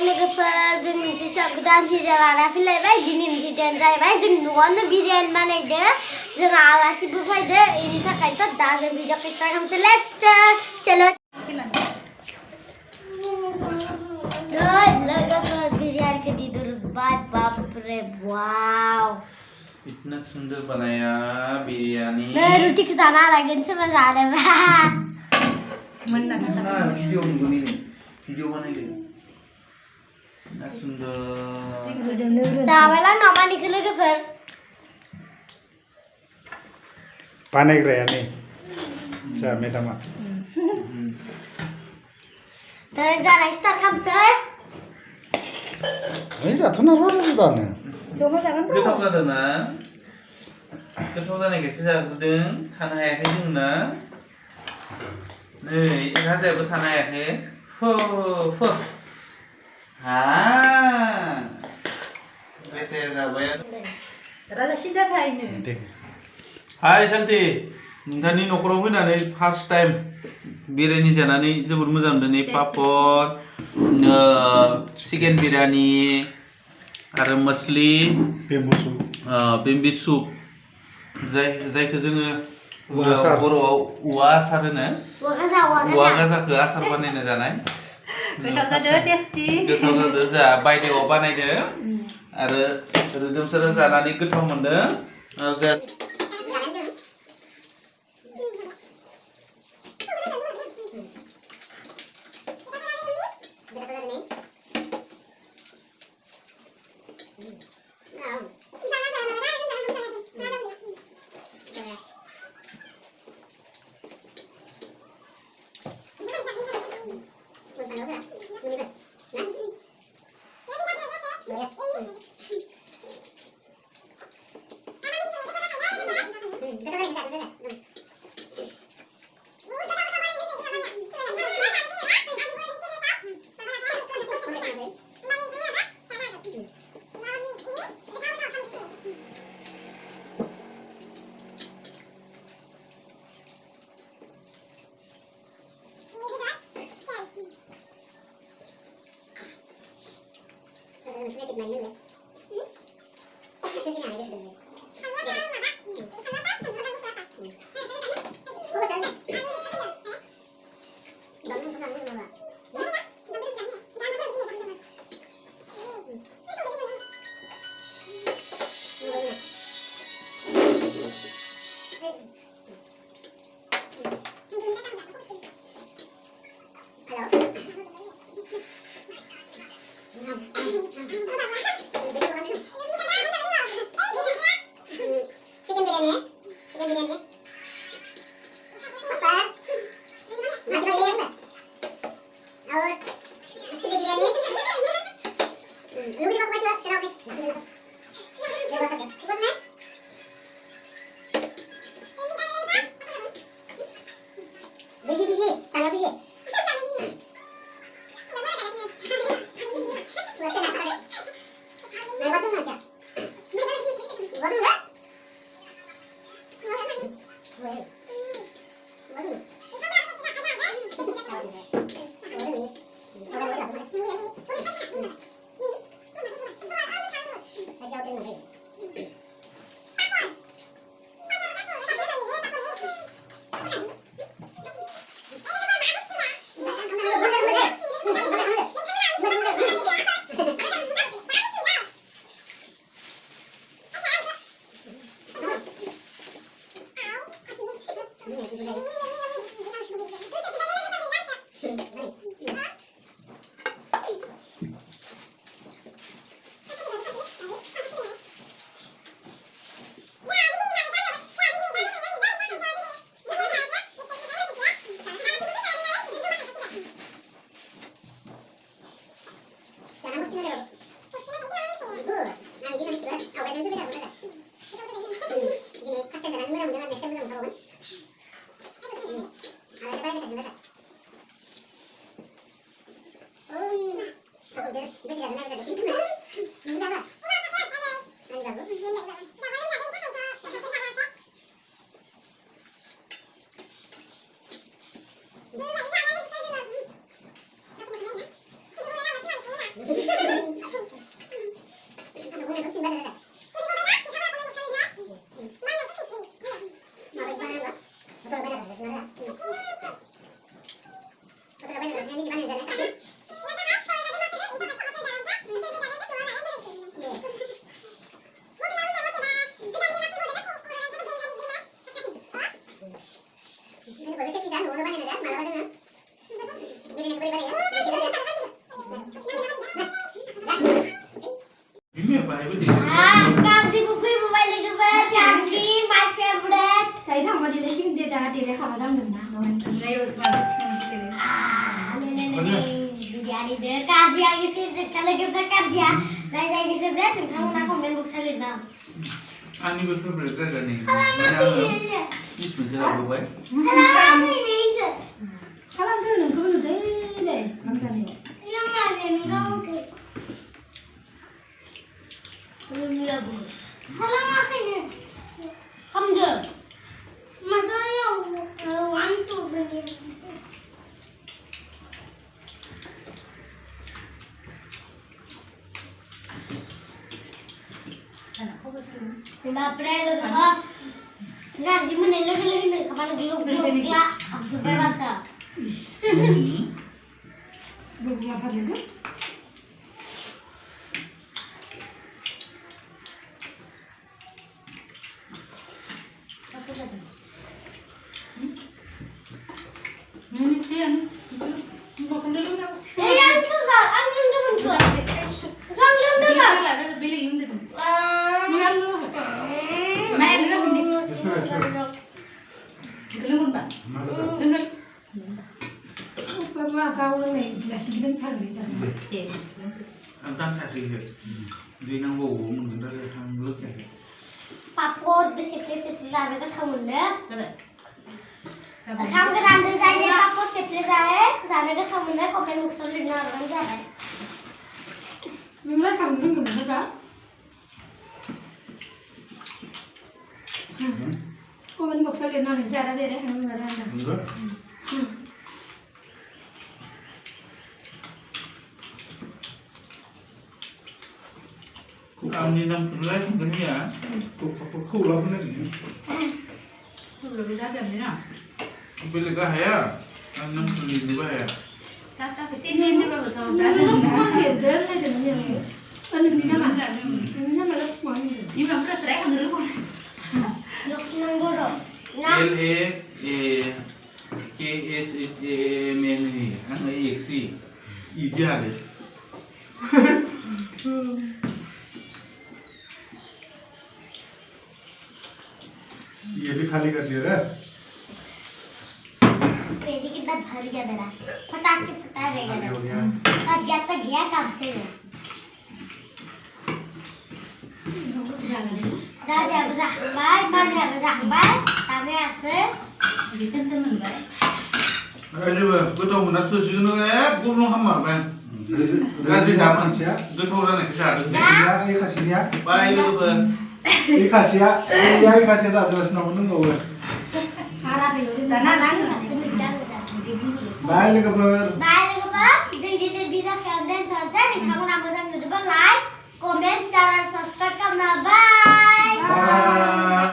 लोगोफोर जों मोनसे गोदान भिडिअ लाना फैलायबाय दिनैनि भिडिअआनो जाहैबाय जों न'आवनो बिरियानि बानायदो जोंहा आलासिबो फैदो बेनि थाखायथ' दा जों भिडिअखौ स्टार्ट खालामसै लेट्स स्टार्ट चलो लोगोफोर बिरियानी के दीदुर बाप रे वाव इतना सुंदर बनाया बिरयानी मैं रोटी के जाना लगे सोरबा जानोबा भिडिअ बानायदो इतना सुंदर जाबायला नामानिखौ लोगोफोर बानायग्राया नै जा मेदामा दा जानाय स्टार्ट खालामसै ओइ जाथ'ना र' दानो गोथाव जादों ना गोथाव जानायखायसो जाहोदों थानो हायाखै जों ना नै राजायाबो थानो हायाखै बेटे जाबाय राजा सिदा थायो दे हाय शान्ति नोंथांनि न'खराव फैनानै फार्स्ट टाइम बिरियानि जानानै जोबोद मोजां मोनदों नै पापड़ चिकेन बिरियानि आरो मछली बेम्बु सुप जायखौ जोङो बर'आव औवा आसार होनो औवा गाजाखौ आसार बानायना जानाय गोथाव जादों टेस्टि गोथाव जादों जा बायदेआव बानायदो आरो रोदोमसोरा जानानै गोथाव मोनदों जा Ini apa ini? Kanji buku mobile lagi ber, kanji my favorite. Saya sama dia sing dia dah dia sama sama dengan nawan. Ngayo ngayo sing Biryani deh, kanji lagi favorite. Kalau kita kanji ya, saya ini favorite. Kamu nak komen buku salin na. Ani berfavorite kan nih? Halaman ini. Ini spesial apa boy? Halaman ini. Salam tu nung kau tu deh. Kamu ni. Yang mana ni kamu ke? Halaman ini. Kamu deh. Masa yang wantu beli. Bapak itu dah. Ngaji mana lagi ni kapan gelap gelap sampai rasa. Belum apa dia tu? Apa tadi? Ini kian. Bukan dulu nak. Yang tu dah, angin tu pun tu. Angin tu dah. Ada beli ini tu. Main lu. Main lu ni. Kelungun ba? Dengar. Apa kau ni? Nasi dengan kari dah. Antang saya sih. Dia nang bau mungkin dari tang lut ya. Papot disiplis dah ada kamu ni. Kamu kan ada saya papot disiplis dah. Sana ke kamu ni komen musuh lina orang jalan. Memang kamu ni kemana tak? Komen box lagi nak cara dia dah kamu ada. Enggak. Ani nang terlai mungkin ya. Kau lah mana ni? Belum ada dah ni nak. Beli kah ya? Nang beli juga ya. Tak ini baru tahu. Nung Dah. semua dia dah ni. Ano ni naman? Ini naman lang semua ni. Yung mga strike ang dulu. Nung guru. L A K S H A M N E. Ang X ideal. ये भी खाली कर दिया रे पेटी कितना भर गया मेरा फटाके फटा रहेगा खाली हो गया अब जब तक गया काम से राजा बजाहबाई बाजा बजाहबाई तामे आसे Bitin teman ba? Aja ba, gotaw mo na to siguro gulong hamar ba. Gaji dapat gotaw na nakisado. खासिया ये खासिया Bye lu ba. ये खासिया ये खासिया साथ बस ना उन्हें होगा Harap yun. Sana lang. बाय ले कबर बाय लोगों पर जल्दी से वीडियो के अंदर चल जाए खाना नाम बदल दो लाइक कमेंट चैनल सब्सक्राइब करना